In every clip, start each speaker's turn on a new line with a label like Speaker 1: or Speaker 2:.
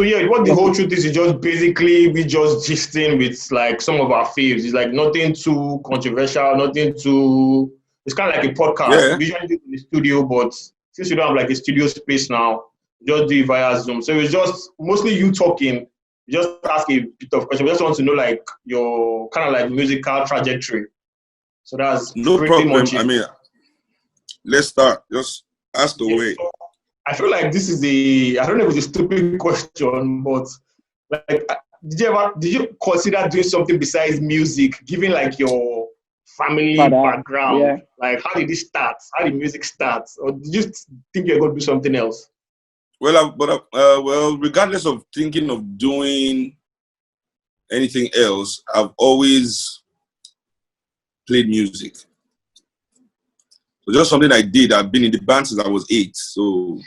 Speaker 1: So yeah, what the whole truth is just basically we just gisting with like some of our faves. It's like nothing too controversial, nothing too. It's kind of like a podcast.
Speaker 2: Yeah.
Speaker 1: We usually do it in the studio, but since we don't have like a studio space now, just do it via Zoom. So it's just mostly you talking. You just ask a bit of questions. We just want to know like your kind of like musical trajectory. So that's
Speaker 2: No
Speaker 1: pretty
Speaker 2: problem.
Speaker 1: much it.
Speaker 2: I mean, let's start. Just ask away.
Speaker 1: So I feel like this is I don't know if it's a stupid question, but like, did you consider doing something besides music, given like your family background?
Speaker 3: Yeah.
Speaker 1: Like, how did it start? How did music start? Or did you think you're going to do something else?
Speaker 2: Well, regardless of thinking of doing anything else, I've always played music. So just something I did. I've been in the band since I was 8. So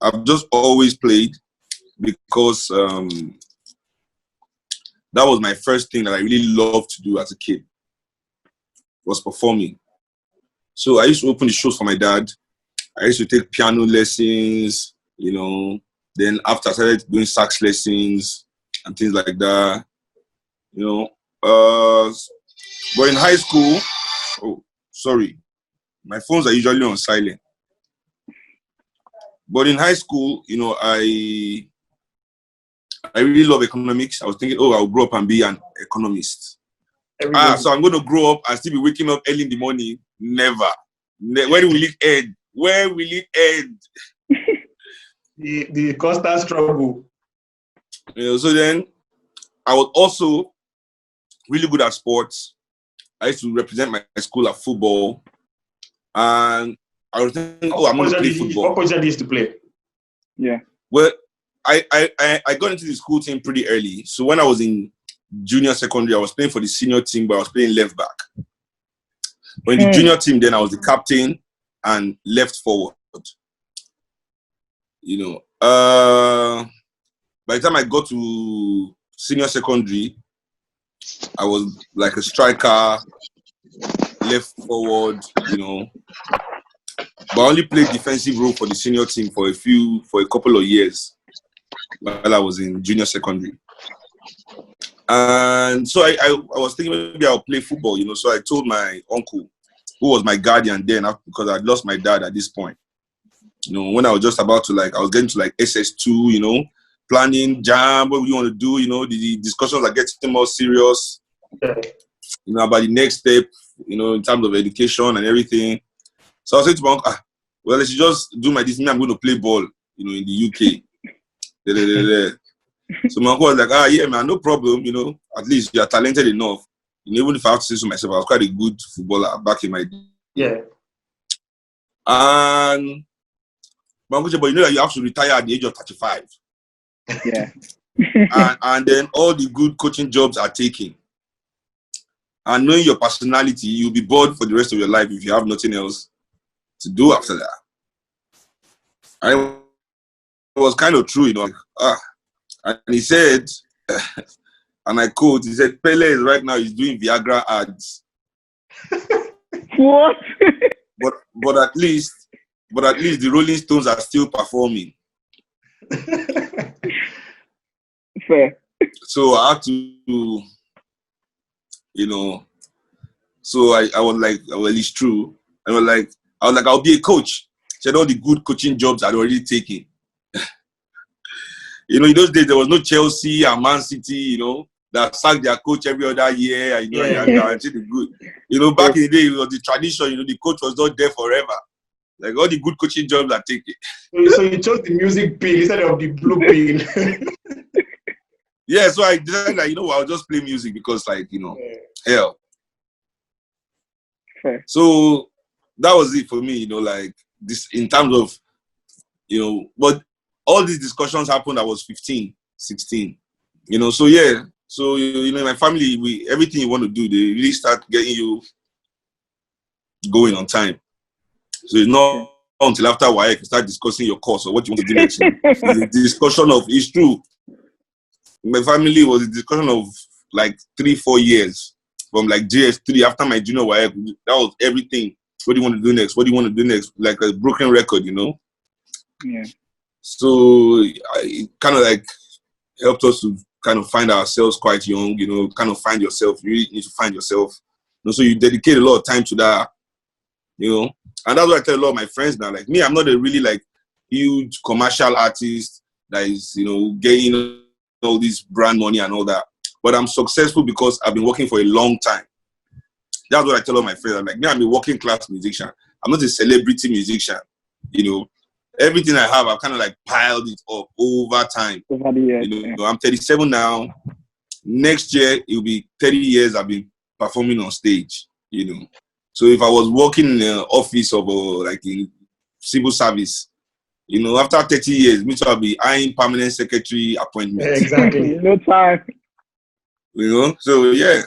Speaker 2: I've just always played because that was my first thing that I really loved to do as a kid, was performing. So I used to open the shows for my dad. I used to take piano lessons, you know. Then after I started doing sax lessons and things like that, you know. But in high school, sorry, my phones are usually on silent. But in high school, you know, I really love economics. I was thinking, I'll grow up and be an economist. So I'm going to grow up and still be waking up early in the morning. Never. When will it end? Where will it end?
Speaker 1: The constant struggle.
Speaker 2: You know, so then I was also really good at sports. I used to represent my school at football. And I was thinking, I'm going to play football.
Speaker 1: What position did you used to play?
Speaker 3: Yeah.
Speaker 2: Well, I got into the school team pretty early. So when I was in junior secondary, I was playing for the senior team, but I was playing left back. But in the junior team, then I was the captain and left forward. You know, by the time I got to senior secondary, I was like a striker, left forward, you know. But I only played defensive role for the senior team for a couple of years while I was in junior secondary. And so I was thinking maybe I'll play football, you know. So I told my uncle, who was my guardian then, because I'd lost my dad at this point. You know, when I was just about to I was getting to SS2, you know, planning, jam, what do you want to do, you know, the discussions are getting more serious, you know, about the next step, you know, in terms of education and everything. So I said to my uncle, well, let's just do my Disney. I'm going to play ball, you know, in the UK. So my uncle was like, yeah, man, no problem, you know, at least you're talented enough. You know, even if I have to say so myself, I was quite a good footballer back in my day.
Speaker 1: Yeah.
Speaker 2: And my uncle said, but you know that you have to retire at the age of 35.
Speaker 3: Yeah.
Speaker 2: and then all the good coaching jobs are taken. And knowing your personality, you'll be bored for the rest of your life if you have nothing else to do after that. And it was kind of true, you know. And he said, and I quote, he said, Pele is right now, he's doing Viagra ads.
Speaker 3: What?
Speaker 2: but at least the Rolling Stones are still performing.
Speaker 3: Fair.
Speaker 2: So I had to, you know, so I was like, well, it's true. I was like, I'll be a coach. He said all the good coaching jobs I'd already taken. You know, in those days, there was no Chelsea and Man City, you know, that sacked their coach every other year, you know, and guaranteed the good. You know, back in the day, it was the tradition, you know, the coach was not there forever. Like, all the good coaching jobs are taken.
Speaker 1: So you chose the music pill instead of the blue pill.
Speaker 2: Yeah, so I decided that, you know, I'll just play music because, like, you know, hell.
Speaker 3: Fair.
Speaker 2: So that was it for me, you know, like, this in terms of, you know, but all these discussions happened I was 15, 16, you know, so yeah. So, you know, in my family, everything you want to do, they really start getting you going on time. So it's not until after a while you start discussing your course or what you want to do next. The discussion of, it's true. My family was a discussion of like 3-4 years from like JS3 after my junior YF. That was everything. What do you want to do next? What do you want to do next? Like a broken record, you know?
Speaker 3: Yeah.
Speaker 2: So it kind of like helped us to kind of find ourselves quite young, you know, kind of find yourself. You really need to find yourself. You know, so you dedicate a lot of time to that, you know. And that's what I tell a lot of my friends now. Like me, I'm not a really like huge commercial artist that is, you know, getting all this brand money and all that. But I'm successful because I've been working for a long time. That's what I tell all my friends. I'm like, me, I'm a working class musician. I'm not a celebrity musician, you know. Everything I have, I've kind of like piled it up over time.
Speaker 3: Over the years,
Speaker 2: You know, I'm 37 now. Next year, it'll be 30 years I've been performing on stage, you know. So if I was working in an office of like in civil service, you know, after 30 years, me too, I'll be eyeing permanent secretary appointments.
Speaker 1: Exactly.
Speaker 3: No time.
Speaker 2: You know, so yeah.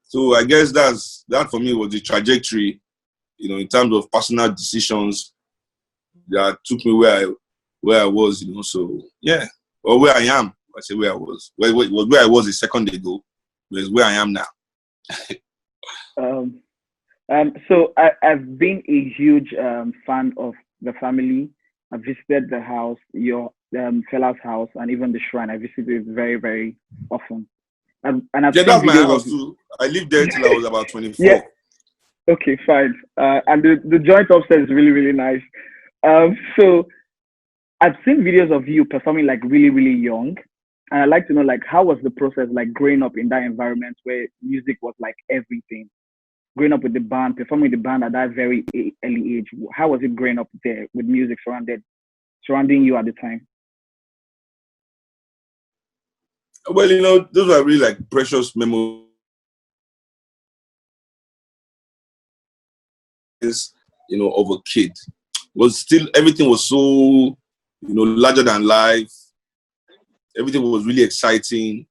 Speaker 2: So I guess that for me was the trajectory, you know, in terms of personal decisions that took me where I was, you know. So yeah, or where I am. I say where I was. Where I was a second ago, was where I am now.
Speaker 3: So I've been a huge fan of the family. I visited the house, your fella's house, and even the shrine. I visited it very, very often. And I've
Speaker 2: Yeah,
Speaker 3: seen
Speaker 2: that's my
Speaker 3: videos
Speaker 2: house
Speaker 3: of
Speaker 2: too. I lived there till I was about 24.
Speaker 3: Yeah. Okay, fine. And the joint upstairs is really, really nice. So I've seen videos of you performing like really, really young. And I'd like to know like how was the process like growing up in that environment where music was like everything? Growing up with the band, performing with the band at that very early age. How was it growing up there with music surrounding you at the time?
Speaker 2: Well, you know, those were really like precious memories, you know, of a kid. Was still everything was so, you know, larger than life. Everything was really exciting.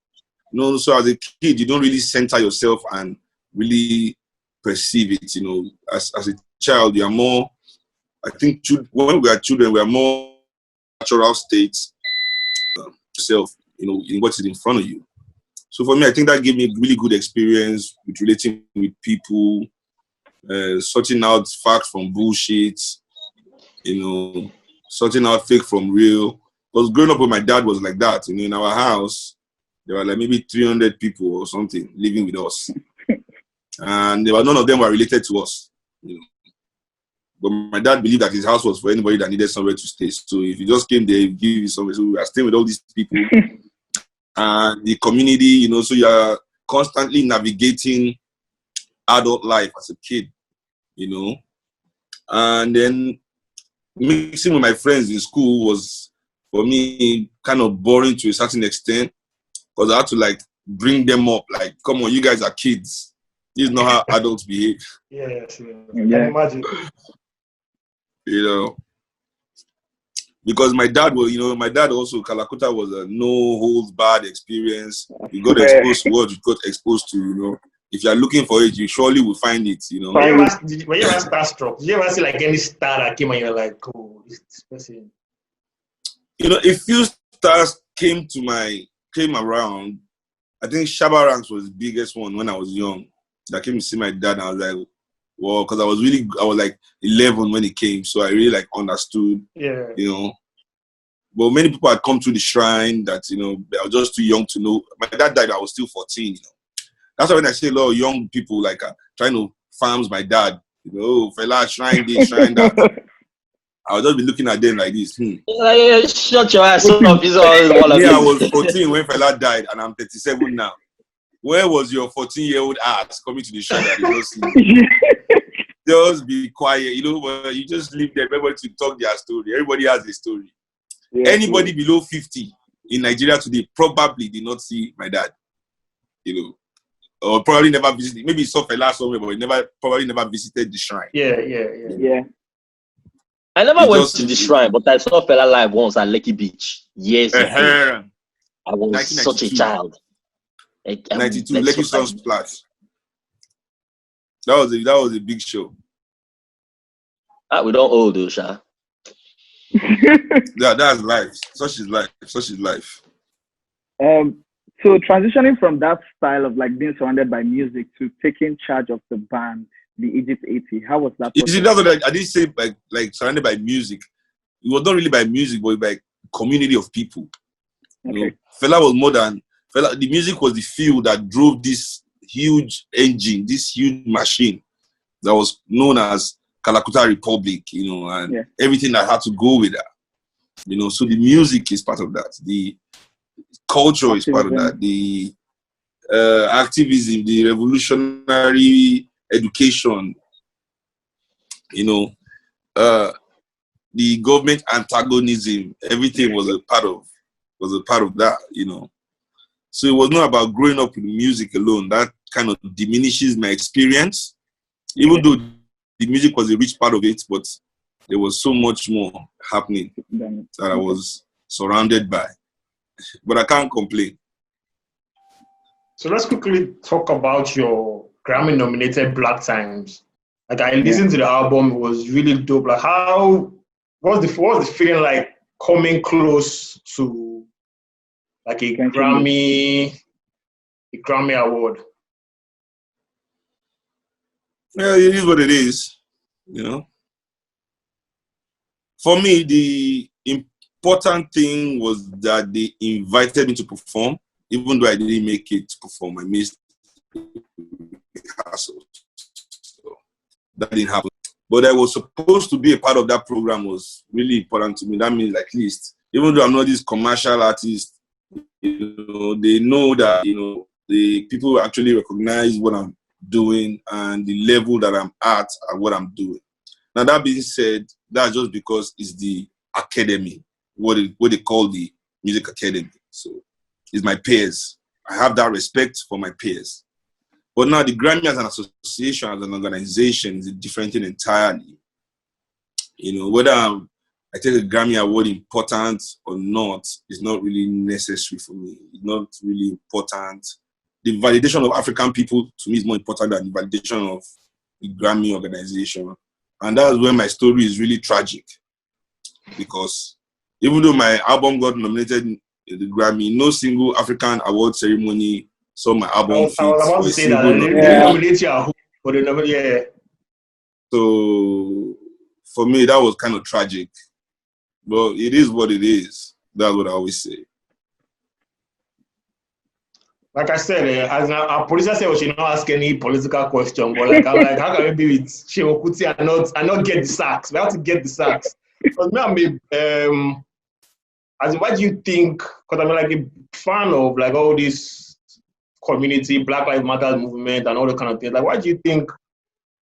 Speaker 2: You know, so as a kid, you don't really center yourself and really perceive it. You know, as a child, you are more. I think when we are children, we are more natural states. Yourself, you know, in what is in front of you. So for me, I think that gave me a really good experience with relating with people, sorting out facts from bullshit, you know, sorting out fake from real. Because growing up with my dad was like that. You know, in our house, there were like maybe 300 people or something living with us. And none of them were related to us. You know. But my dad believed that his house was for anybody that needed somewhere to stay. So if you just came there, he'd give you somewhere. So we were staying with all these people. And the community, you know, so you're constantly navigating adult life as a kid, you know. And then mixing with my friends in school was, for me, kind of boring to a certain extent, because I had to like bring them up. Like, come on, you guys are kids. This is not how adults behave.
Speaker 1: Yeah, sure. I can imagine.
Speaker 2: You know, because my dad also, Kalakuta was a no holds barred experience. You got exposed to what you got exposed to, you know. If you're looking for it, you surely will find it, you know.
Speaker 1: Were you ever starstruck? Did you ever see like any star that came and you're like, oh, this person?
Speaker 2: You know, a few stars came around. I think Shabba Ranks was the biggest one when I was young. That came to see my dad, and I was like, well, because I was like 11 when he came, so I really like understood,
Speaker 1: yeah,
Speaker 2: you know. But many people had come to the shrine that, you know, I was just too young to know. My dad died, I was still 14, you know. That's why when I see a lot of young people like trying to farm my dad, you know, fella, shrine this, shrine that. I'll just be looking at them like this.
Speaker 4: Shut your ass up.
Speaker 2: Me, I was 14 when fella died, and I'm 37 now. Where was your 14-year-old ass coming to the shrine that you don't see? Just be quiet, you know, but you just leave them, everybody to talk their story. Everybody has a story. Yeah, anybody below 50 in Nigeria today probably did not see my dad, you know, or probably never visited. Maybe he saw fella somewhere, but he probably never visited the shrine.
Speaker 3: Yeah.
Speaker 4: I never went to the shrine, but I saw fella live once at Lekki Beach years ago. I was such a child.
Speaker 2: 92, Lekki Sunsplash. That was a big show.
Speaker 4: We don't old though, Sha.
Speaker 2: Yeah, that's life. Such is life.
Speaker 3: So transitioning from that style of like being surrounded by music to taking charge of the band, the Egypt 80, how was that?
Speaker 2: You see, that's what I didn't say like surrounded by music. it was not really by music, but by community of people.
Speaker 3: Okay.
Speaker 2: You know, Fela was more than Fela. The music was the fuel that drove this huge engine, this huge machine that was known as Kalakuta Republic, you know, and everything that had to go with that. You know, so the music is part of that. The culture is part of that. The activism, the revolutionary education, you know, the government antagonism, everything was a part of that, you know. So it was not about growing up with music alone. That kind of diminishes my experience, even though the music was a rich part of it, but there was so much more happening that I was surrounded by. But I can't complain.
Speaker 1: So let's quickly talk about your Grammy-nominated Black Times. Like, I listened to the album; it was really dope. Like, what's the feeling like coming close to like a Grammy award?
Speaker 2: Yeah, it is what it is, you know. For me, the important thing was that they invited me to perform, even though I didn't make it to perform. I missed rehearsals. So that didn't happen. But I was supposed to be a part of that program was really important to me. That means at least, even though I'm not this commercial artist, you know, they know that, you know, the people actually recognize what I'm doing and the level that I'm at and what I'm doing. Now, that being said, that's just because it's the academy, what they call the music academy. So it's my peers. I have that respect for my peers. But now the Grammy as an association, as an organization, is a different thing entirely. You know, whether I take a Grammy award important or not is not really necessary for me. It's not really important. The validation of African people, to me, is more important than the validation of the Grammy organization. And that's where my story is really tragic. Because even though my album got nominated in the Grammy, no single African award ceremony saw my album.
Speaker 1: I was about to say that. They nominate you, but they never,
Speaker 2: So for me, that was kind of tragic. But it is what it is. That's what I always say.
Speaker 1: Like I said, as our producer said, we should not ask any political question. But like, I'm like, how can we be with Seun Kuti and not get the sacks? We have to get the sacks. Because me, why do you think? Because I'm like a fan of like all this community, Black Lives Matter movement, and all the kind of things. Like, why do you think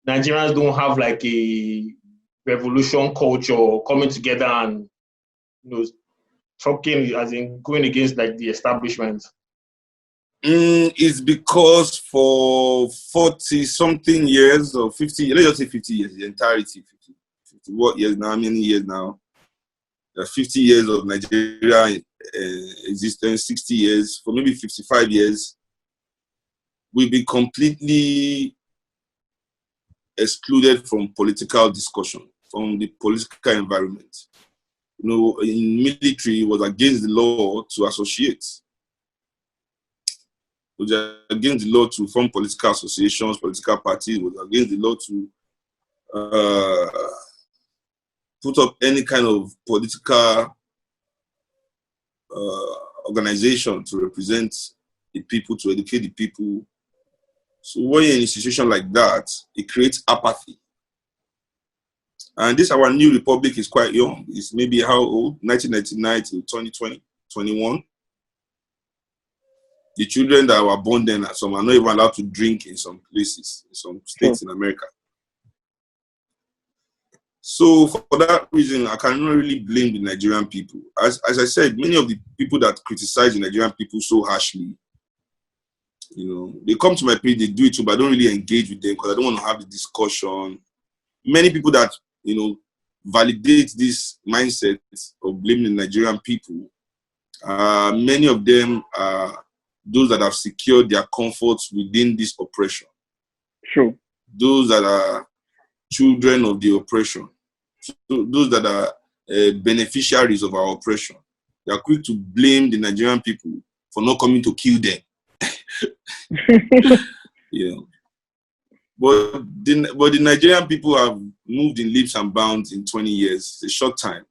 Speaker 1: Nigerians don't have like a revolution culture coming together and, you know, talking, as in going against like the establishment?
Speaker 2: It's because for 40-something years or 50, let's just say 50 years, the entirety, 50 what years now, how many years now? 50 years of Nigeria existence, 60 years, for maybe 55 years, we've been completely excluded from political discussion, from the political environment. You know, in military, it was against the law to associate. It was against the law to form political associations, political parties. It was against the law to put up any kind of political organization to represent the people, to educate the people. So when you're in a situation like that, it creates apathy. And this, our new republic, is quite young. It's maybe how old? 1999 to 2020, 21. The children that were born then, some are not even allowed to drink in some places, in some states in America. So for that reason, I cannot really blame the Nigerian people. As I said, many of the people that criticize the Nigerian people so harshly, you know, they come to my page, they do it too, but I don't really engage with them because I don't want to have the discussion. Many people that, you know, validate this mindset of blaming the Nigerian people, many of them are those that have secured their comforts within this oppression.
Speaker 3: Sure.
Speaker 2: Those that are children of the oppression. Those that are beneficiaries of our oppression. They are quick to blame the Nigerian people for not coming to kill them. You know. But the Nigerian people have moved in leaps and bounds in 20 years. It's a short time.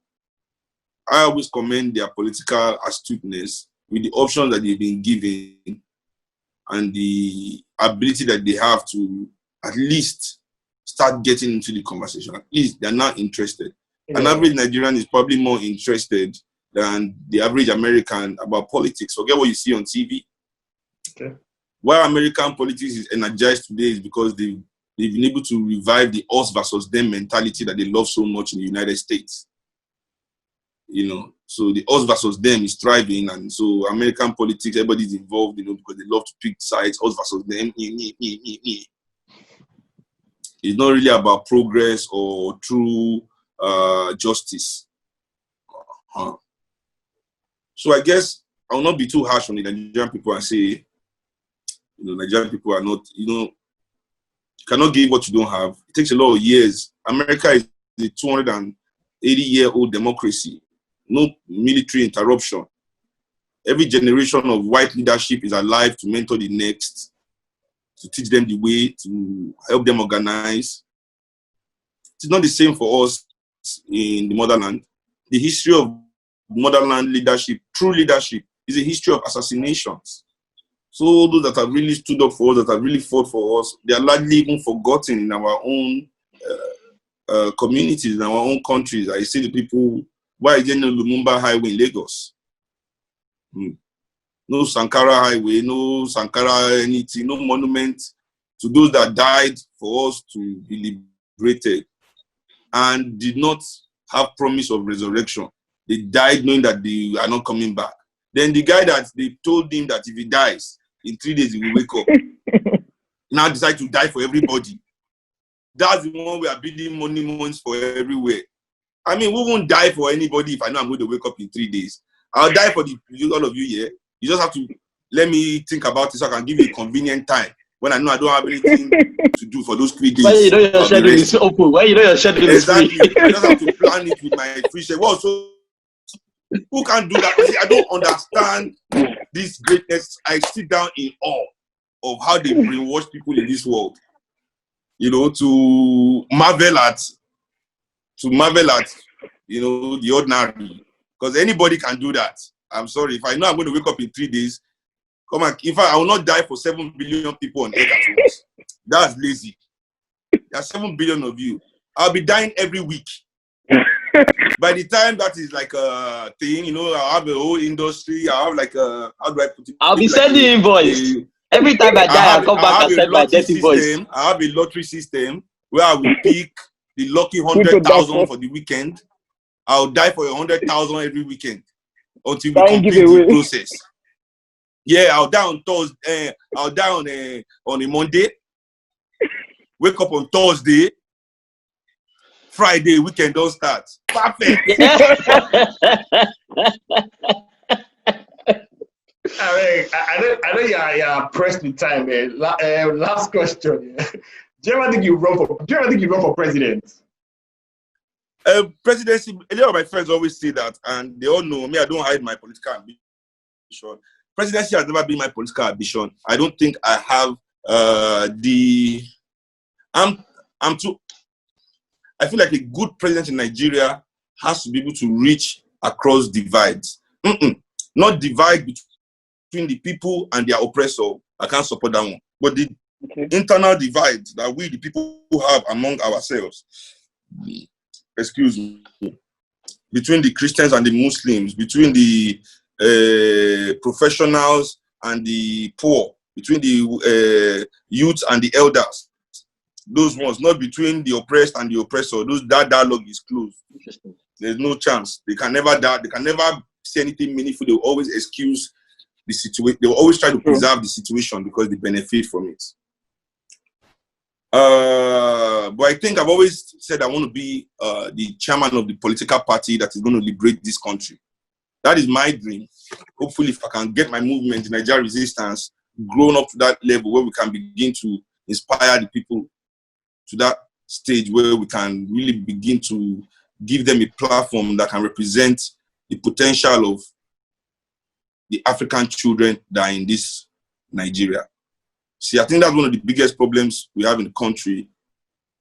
Speaker 2: I always commend their political astuteness with the options that they've been given and the ability that they have to at least start getting into the conversation. At least they're not interested. Yeah. An average Nigerian is probably more interested than the average American about politics. Forget what you see on TV.
Speaker 1: Okay.
Speaker 2: Why American politics is energized today is because they've been able to revive the us versus them mentality that they love so much in the United States. You know, so the us versus them is thriving, and so American politics, everybody's involved, you know, because they love to pick sides, us versus them. It's not really about progress or true justice. So I guess I will not be too harsh on the Nigerian people and say, you know, Nigerian people are not, you know, you cannot give what you don't have. It takes a lot of years. America is a 280-year-old democracy. No military interruption. Every generation of white leadership is alive to mentor the next, to teach them the way, to help them organize. It's not the same for us in the motherland. The history of motherland leadership, true leadership, is a history of assassinations. So those that have really stood up for us, that have really fought for us, they are largely even forgotten in our own communities, in our own countries. I see the people, why is there no Lumumba Highway in Lagos? No Sankara Highway, no Sankara anything, no monument to those that died for us to be liberated and did not have promise of resurrection. They died knowing that they are not coming back. Then the guy that they told him that if he dies, in 3 days he will wake up, now decide to die for everybody. That's the one we are building monuments for everywhere. I mean, we won't die for anybody if I know I'm going to wake up in 3 days. I'll die for all of you here. You just have to let me think about it so I can give you a convenient time when I know I don't have anything to do for those 3 days.
Speaker 4: Why you know your schedule is open? Why you know your schedule is free?
Speaker 2: Exactly. I just have to plan it with my free schedule. Well, so who can do that? See, I don't understand this greatness. I sit down in awe of how they brainwash people in this world. You know, to marvel at, you know, the ordinary. Because anybody can do that. I'm sorry. If I know I'm going to wake up in 3 days, come on. In fact, I will not die for 7 billion people on earth at once. That's lazy. There are 7 billion of you. I'll be dying every week. By the time that is like a thing, you know, I'll have a whole industry. I'll have like a, how do I put it?
Speaker 4: I'll be sending invoice. Every time I die, I'll come back and send my death invoice.
Speaker 2: I have a lottery system where I will pick the lucky 100,000 for the weekend. I'll die for 100,000 every weekend until we complete the process. Yeah, I'll die on Thursday. I'll die on a Monday. Wake up on Thursday. Friday, weekend don't start. Perfect.
Speaker 1: I know you're pressed with time. Last question. Do you ever think you run for president?
Speaker 2: Presidency. A lot of my friends always say that, and they all know me. I don't hide my political ambition. Presidency has never been my political ambition. I don't think I have I feel like a good president in Nigeria has to be able to reach across divides. Not divide between the people and their oppressor. I can't support that one. But the internal divide that we, the people, have among ourselves, excuse me, between the Christians and the Muslims, between the professionals and the poor, between the youth and the elders. Those ones, not between the oppressed and the oppressor. That dialogue is closed. There's no chance. They can never say anything meaningful. They will always excuse the situation. They will always try to preserve the situation because they benefit from it. But I think I've always said I want to be the chairman of the political party that is going to liberate this country. That is my dream. Hopefully, if I can get my movement, the Nigeria Resistance, grown up to that level where we can begin to inspire the people to that stage where we can really begin to give them a platform that can represent the potential of the African children that are in this Nigeria. See, I think that's one of the biggest problems we have in the country,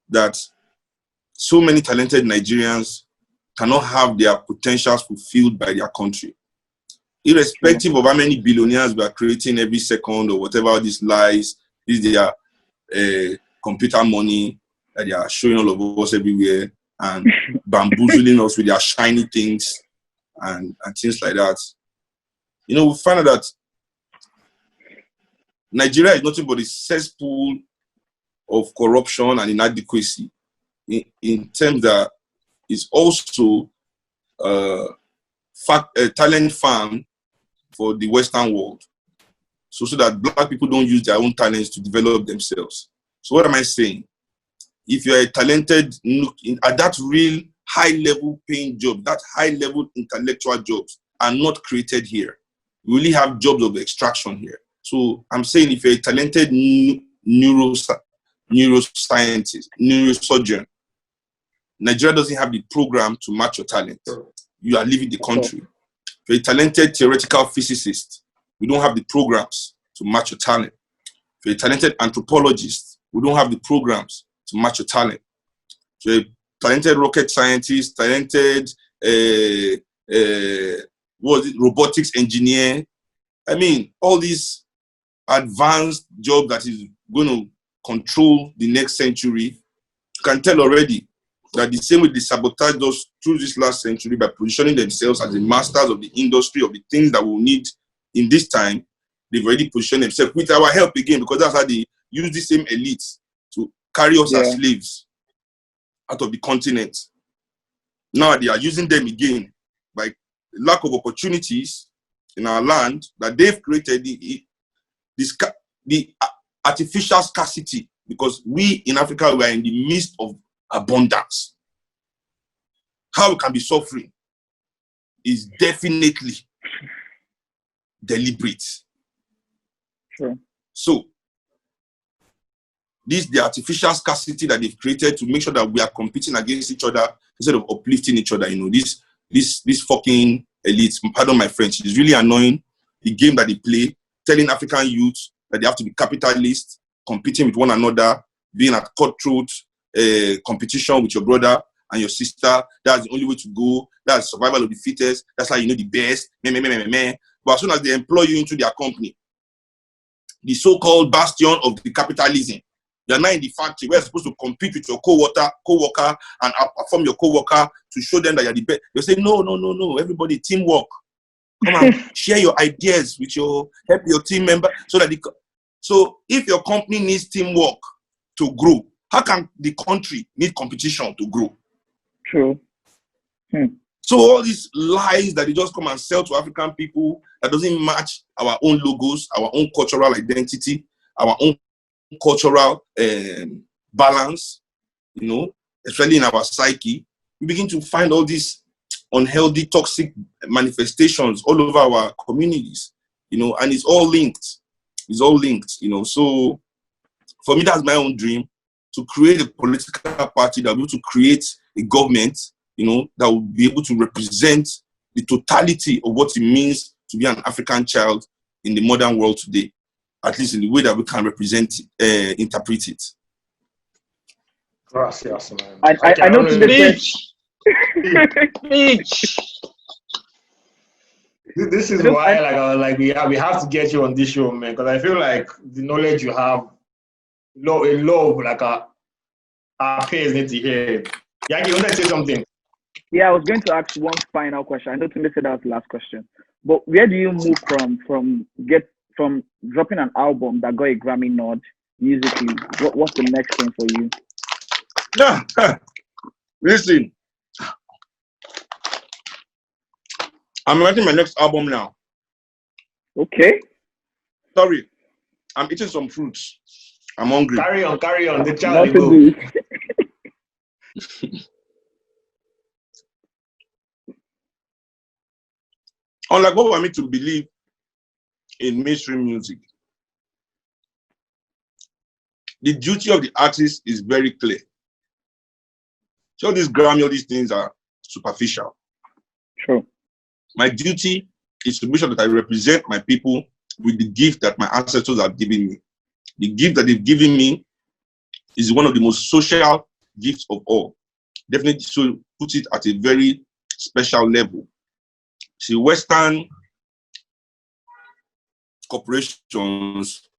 Speaker 2: that so many talented Nigerians cannot have their potentials fulfilled by their country. Irrespective of how many billionaires we are creating every second or whatever these lies, this their computer money that they are showing all of us everywhere and bamboozling us with their shiny things and things like that. You know, we find out that Nigeria is nothing but a cesspool of corruption and inadequacy in terms that is also a talent farm for the Western world. So that Black people don't use their own talents to develop themselves. So what am I saying? If you're a talented, at that real high-level paying job, that high-level intellectual jobs are not created here. We really have jobs of extraction here. So I'm saying if you're a talented neuroscientist, neurosurgeon, Nigeria doesn't have the program to match your talent. You are leaving the country. If you're a talented theoretical physicist, we don't have the programs to match your talent. If you're a talented anthropologist, we don't have the programs to match your talent. If you're a talented rocket scientist, talented robotics engineer, I mean, all these advanced jobs that is going to control the next century, you can tell already that the same way they sabotaged us through this last century by positioning themselves as the masters of the industry of the things that we'll need in this time, they've already positioned themselves with our help again, because that's how they use the same elites to carry us as slaves out of the continent. Now they are using them again by lack of opportunities in our land that they've created the artificial scarcity, because we in Africa, we are in the midst of abundance. How we can be suffering is definitely deliberate.
Speaker 3: Sure. So
Speaker 2: this the artificial scarcity that they've created to make sure that we are competing against each other instead of uplifting each other. You know, this fucking elites, pardon my French, is really annoying. The game that they play, telling African youths that they have to be capitalists, competing with one another, being at cutthroat competition with your brother and your sister. That's the only way to go. That's survival of the fittest. That's how you know the best. But as soon as they employ you into their company, the so-called bastion of the capitalism, you're not in the factory where you're supposed to compete with your co-worker and outperform your co-worker to show them that you're the best. You say, no, everybody, teamwork. Come on, share your ideas with help your team member so if your company needs teamwork to grow, how can the country need competition to grow?
Speaker 3: True.
Speaker 2: So all these lies that they just come and sell to African people that doesn't match our own logos, our own cultural identity, our own cultural balance, you know, especially in our psyche, we begin to find all these unhealthy, toxic manifestations all over our communities, you know, and it's all linked. It's all linked, you know. So for me, that's my own dream, to create a political party that will be able to create a government, you know, that will be able to represent the totality of what it means to be an African child in the modern world today, at least in the way that we can represent, interpret it.
Speaker 1: Gracias, man.
Speaker 3: I know to the
Speaker 1: This is why, like, I was like, we have to get you on this show, man, because I feel like the knowledge you have, love, like our peers need to hear it. Yagi, you want to say something?
Speaker 3: Yeah, I was going to ask one final question. I know Tunde said that was the last question, but where do you move from dropping an album that got a Grammy nod musically? What's the next thing for you?
Speaker 2: Listen, I'm writing my next album now.
Speaker 3: Okay.
Speaker 2: Sorry, I'm eating some fruits. I'm hungry.
Speaker 1: Carry on. The child will go.
Speaker 2: Unlike what we are made to believe in mainstream music, the duty of the artist is very clear. So this Grammy, all these things are superficial.
Speaker 3: Sure.
Speaker 2: My duty is to make sure that I represent my people with the gift that my ancestors have given me. The gift that they've given me is one of the most social gifts of all. definitely so put it at a very special level. See, Western corporations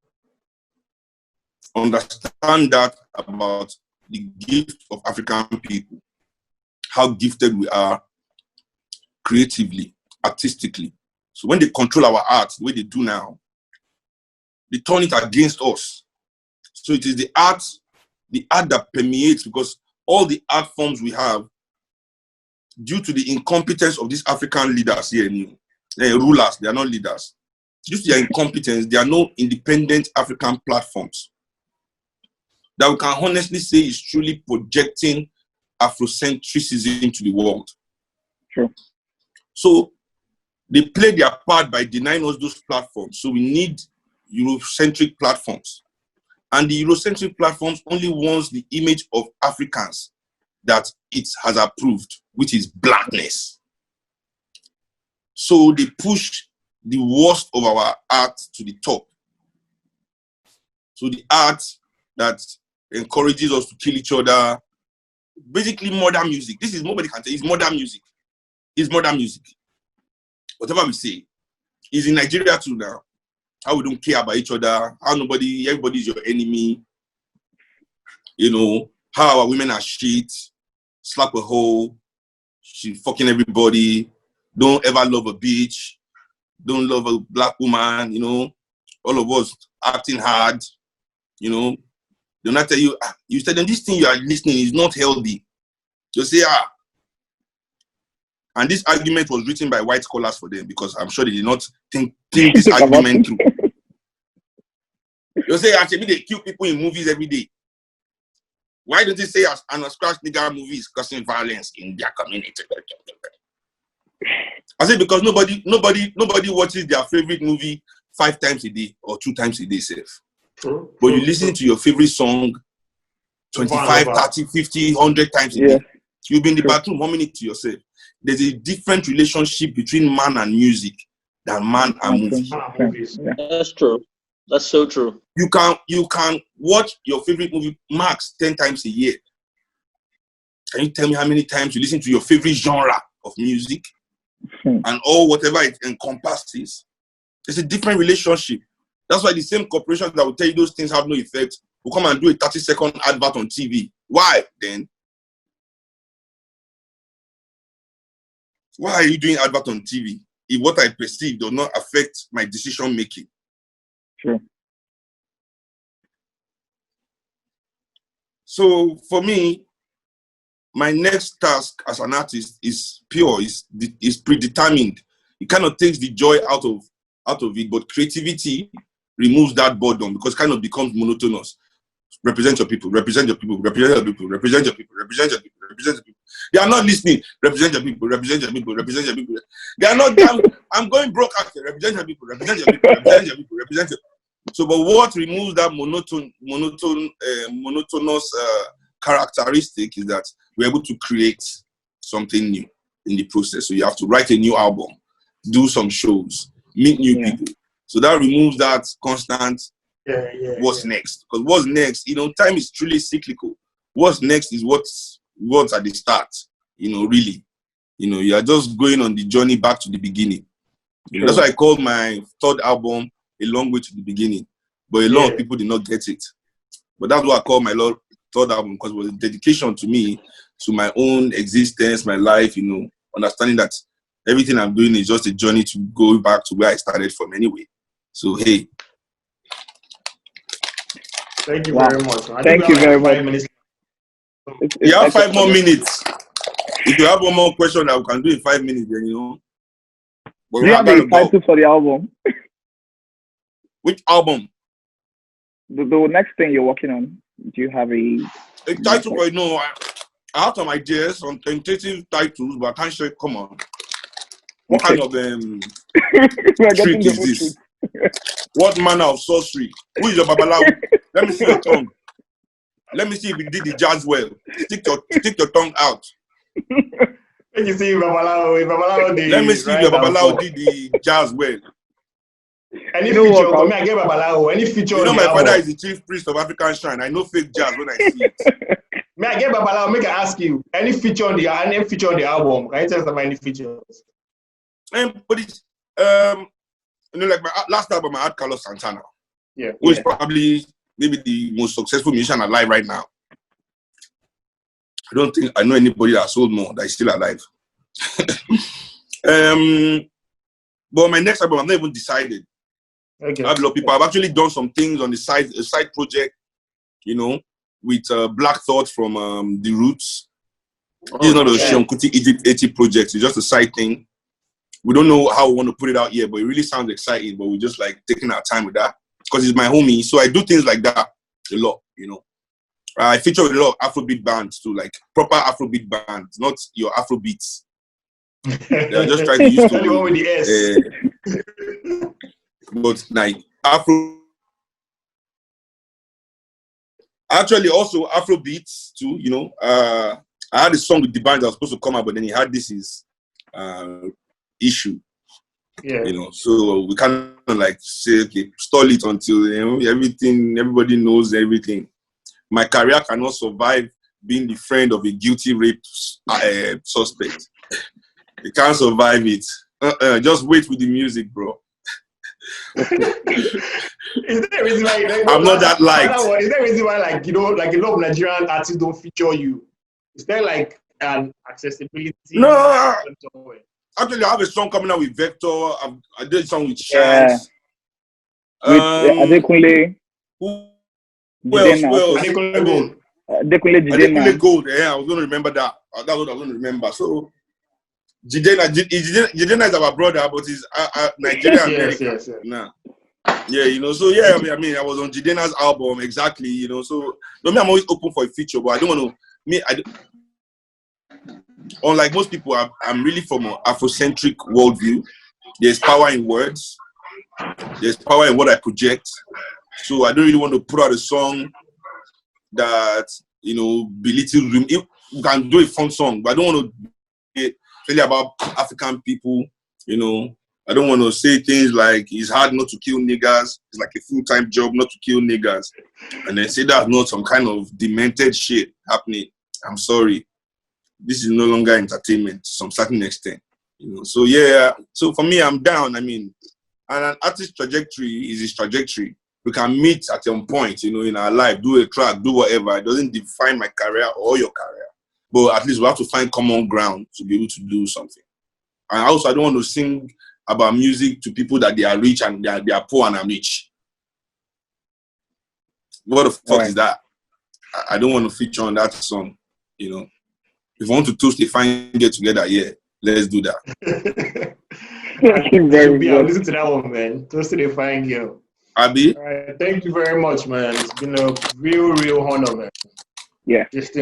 Speaker 2: understand that about the gift of African people, how gifted we are creatively, artistically. So when they control our art, the way they do now, they turn it against us. So it is the art that permeates, because all the art forms we have, due to the incompetence of these African leaders here, rulers, they are not leaders. Due to their incompetence, there are no independent African platforms that we can honestly say is truly projecting Afrocentrism to the world.
Speaker 3: Sure.
Speaker 2: So they play their part by denying us those platforms. So we need Eurocentric platforms. And the Eurocentric platforms only wants the image of Africans that it has approved, which is blackness. So they push the worst of our art to the top. So the art that encourages us to kill each other, basically modern music. This is, nobody can say, it's modern music. It's modern music. Whatever we say, is in Nigeria too now. How we don't care about each other, how everybody is your enemy. You know, how our women are shit, slap a hoe, she fucking everybody, don't ever love a bitch, don't love a black woman, you know, all of us acting hard, you know. They'll not tell you, you said, and this thing you are listening is not healthy. They'll say, And this argument was written by white scholars for them, because I'm sure they did not think this argument through. They'll say, actually, they kill people in movies every day. Why don't they say an Scratch nigger movie is causing violence in their community? I say because nobody watches their favorite movie 5 times a day or 2 times a day, safe. But you listen to your favorite song 25, 30, 50, 100 times a day. You'll be in the bathroom humming it to yourself. There's a different relationship between man and music than man and movies.
Speaker 4: That's true. That's so true.
Speaker 2: You can watch your favorite movie max 10 times a year. Can you tell me how many times you listen to your favorite genre of music and all whatever it encompasses? It's a different relationship. That's why the same corporations that will tell you those things have no effect will come and do a 30-second advert on TV. Why then? Why are you doing advert on TV if what I perceive does not affect my decision making?
Speaker 3: Sure.
Speaker 2: So for me, my next task as an artist is pure, is predetermined. It kind of takes the joy out of it, but creativity removes that boredom because it kind of becomes monotonous. Represent your people, represent your people, represent your people, represent your people, represent your people, represent your people. They are not listening. Represent your people, represent your people, represent your people. They are not. I'm going broke after. Represent your people, represent your people, represent your people, represent your. So, but what removes that monotonous characteristic is that we're able to create something new in the process. So you have to write a new album, do some shows, meet new people. So that removes that constant. What's next? Because what's next? You know, time is truly cyclical. What's next is what's at the start. You know, really. You know, you are just going on the journey back to the beginning. You know, that's why I called my 3rd album A Long Way to the Beginning. But a lot of people did not get it. But that's what I call my 3rd album, because it was a dedication to me, to my own existence, my life, you know, understanding that everything I'm doing is just a journey to go back to where I started from anyway. So, hey.
Speaker 1: Thank you very much.
Speaker 3: Thank you very much.
Speaker 2: You have 5 more minutes. If you have one more question that we can do in 5 minutes, then you know. But
Speaker 3: do you have a title for the album?
Speaker 2: Which album?
Speaker 3: The next thing you're working on. Do you have a
Speaker 2: title? Right now, I have some ideas, some tentative titles, but I can't share. Come on. What kind of trick is this? What manner of sorcery? Who is your babalawo? Let me see your tongue. Let me see if you did the jazz well. Stick your tongue out.
Speaker 1: Let me see if babalawo did.
Speaker 2: Let me see if your babalawo did the jazz well.
Speaker 1: Any feature? Come here, I get babalawo. Any feature?
Speaker 2: You know, my father is the chief priest of African Shrine. I know fake jazz when I see it.
Speaker 1: May I get Babala? Make I ask you any feature on the album? Can you tell us about any features?
Speaker 2: But it's like my last album, I had Carlos Santana.
Speaker 1: Yeah.
Speaker 2: Who is probably maybe the most successful musician alive right now. I don't think I know anybody that sold more that is still alive. But my next album, I've not even decided.
Speaker 1: Okay.
Speaker 2: I have a lot of people. I've actually done some things on the side, a side project, with Black Thought from The Roots. This is not a Seun Kuti Egypt 80 project. It's just a side thing. We don't know how we want to put it out yet, but it really sounds exciting. But we're just like taking our time with that because he's my homie. So I do things like that a lot, I feature with a lot of Afrobeat bands too, like proper Afrobeat bands, not your Afrobeats. They're just trying to use
Speaker 1: the one with the S.
Speaker 2: But like Afro. Actually, also Afrobeats too. I had a song with the band that was supposed to come out, but then he had this issue.
Speaker 1: Yeah.
Speaker 2: So we kind of like say, okay, stall it until everybody knows everything. My career cannot survive being the friend of a guilty rape suspect. You can't survive it. Just wait with the music, bro.
Speaker 1: Is there a reason why
Speaker 2: I'm not that liked?
Speaker 1: Is there a reason why, like a lot of Nigerian artists don't feature you? Is there like an accessibility?
Speaker 2: No. Actually, I have a song coming out with Vector. I did a song with Shanks.
Speaker 3: With Adekunle.
Speaker 2: Who else?
Speaker 1: Adekunle Gold.
Speaker 3: Adekunle
Speaker 2: Gold. Yeah, I was going to remember that. That's what I was going to remember. So, Jidena is our brother, but he's Nigerian American.
Speaker 1: Yes.
Speaker 2: Nah. Yeah, so yeah, I mean, I was on Jidena's album, exactly, so I'm always open for a feature, but I don't want to, unlike most people, I'm really from an Afrocentric worldview. There's power in words. There's power in what I project. So I don't really want to put out a song that, belittles women. You can do a fun song, but I don't want to really about African people, I don't want to say things like it's hard not to kill niggas. It's like a full-time job not to kill niggas. And then say that's not some kind of demented shit happening. I'm sorry. This is no longer entertainment to some certain extent. So yeah, so for me, I'm down. I mean, and an artist's trajectory is his trajectory. We can meet at some point, in our life, do a track, do whatever. It doesn't define my career or your career. But at least we have to find common ground to be able to do something. And also, I don't want to sing about music to people that they are rich and they are poor and I'm rich. What the fuck is that? I don't want to feature on that song, If you want to toast a fine get together, yeah, let's do that.
Speaker 1: I'll listen to that one, man. Toasted a fine girl.
Speaker 2: Abi?
Speaker 1: All right, thank you very much, man. It's been a real honor, man.
Speaker 3: Yeah.
Speaker 1: Just